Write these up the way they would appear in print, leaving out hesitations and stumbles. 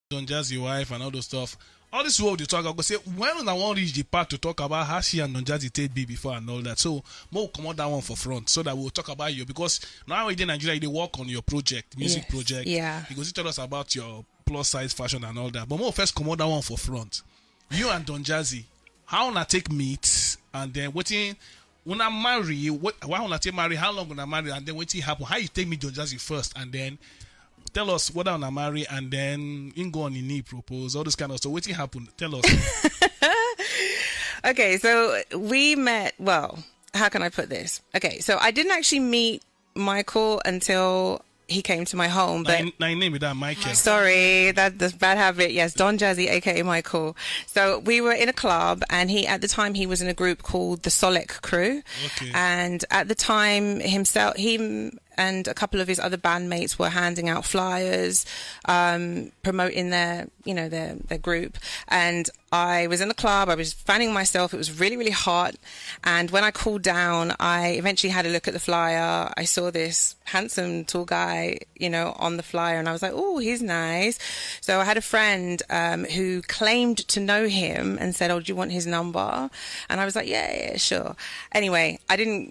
Don Jazzy wife and all those stuff. All this world you talk about, say when I want to reach the part to talk about how she and Don Jazzy take be before and all that. So more come on that one for front so that we'll talk about you because now in Nigeria they work on your project, music project. Yeah. Because you tell us about your plus size fashion and all that. But more first come on that one for front. You and Don Jazzy, how wanna take meet and then waiting when I marry, why wanna take marry, how long wanna marry and then waiting happen? How you take me Don Jazzy first and then tell us what I wanna marry and then in go on in knee propose, all this kind of stuff. What happened? Tell us. Okay, so we met, well, how can I put this? Okay, so I didn't actually meet Michael until he came to my home. But now name it that Michael. Sorry, that's bad habit. Yes, Don Jazzy, aka Michael. So we were in a club, and at the time he was in a group called the Solek Crew. Okay. And at the time him and a couple of his other bandmates were handing out flyers, promoting their group. And I was in the club, I was fanning myself, it was really, really hot. And when I cooled down, I eventually had a look at the flyer. I saw this handsome, tall guy, on the flyer, and I was like, oh, he's nice. So I had a friend who claimed to know him and said, oh, do you want his number? And I was like, yeah, sure. Anyway,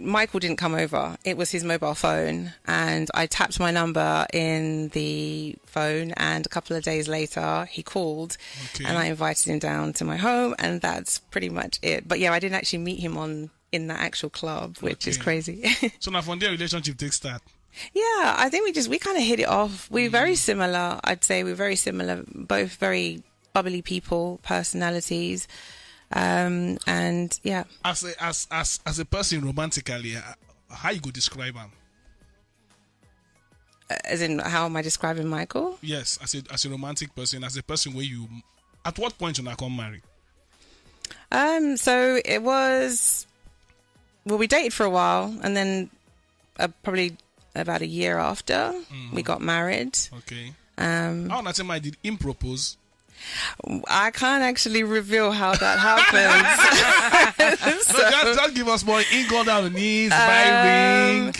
Michael didn't come over. It was his mobile phone. And I tapped my number in the phone, and a couple of days later he called. Okay. And I invited him down to my home, and that's pretty much it. But yeah, I didn't actually meet him in that actual club, which is crazy. So now from there relationship takes start. Yeah, I think we kind of hit it off. We're very similar. I'd say we're very similar, both very bubbly people, personalities. And yeah. As a person romantically, how you could describe him? As in, how am I describing Michael? Yes, as a romantic person, as a person where you, at what point you come marry? So it was, well, we dated for a while, and then probably about a year after we got married. Okay. How not I did him propose? I can't actually reveal how that happens. So just give us more. He go down the knees, buy ring.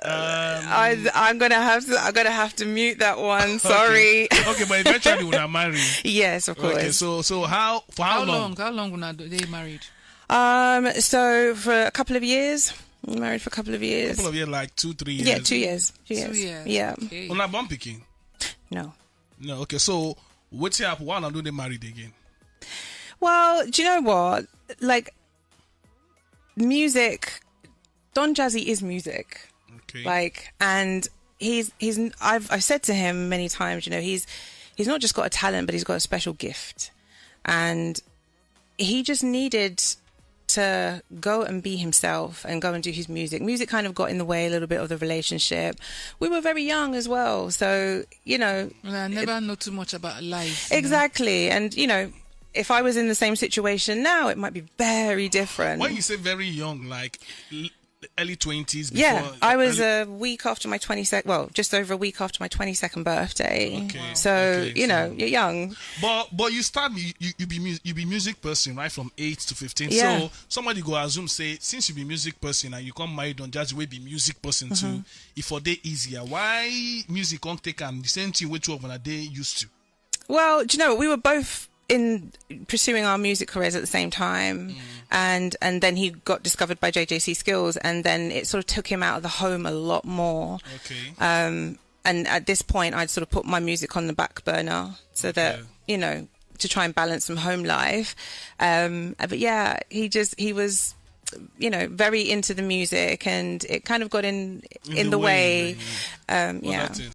I'm gonna have to mute that one. Sorry. Okay, but eventually we're not married. Yes, of course. Okay, so how long? How long were they married? So for a couple of years. We were married for a couple of years. Couple of years, like 2-3 years. Yeah, 2 years. 2 years. 2 years. Yeah. Okay. Una born picking? No. No. Okay, so what's happened? Why not do they married again? Well, do you know what? Like, music. Don Jazzy is music. Okay. Like, and I've said to him many times, he's not just got a talent, but he's got a special gift, and he just needed to go and be himself and go and do his music. Music kind of got in the way a little bit of the relationship. We were very young as well, so Well, I never know too much about life. Exactly, and if I was in the same situation now, it might be very different. When you say very young, like early 20s? Yeah, I was a week after my 22nd, well, just over a week after my 22nd birthday. Okay. Wow. So, Okay, you're young. But you start, you be music person, right, from 8 to 15. Yeah. So somebody go assume, say, since you be music person and you come married on Jazzy, we be music person too, if for day easier, why music can't take the same thing which one a day used to? Well, do you know, we were both in pursuing our music careers at the same time, and then he got discovered by JJC Skills, and then it sort of took him out of the home a lot more. Okay. And at this point, I'd sort of put my music on the back burner so that to try and balance some home life. But yeah, he was very into the music, and it kind of got in the way. Well, yeah.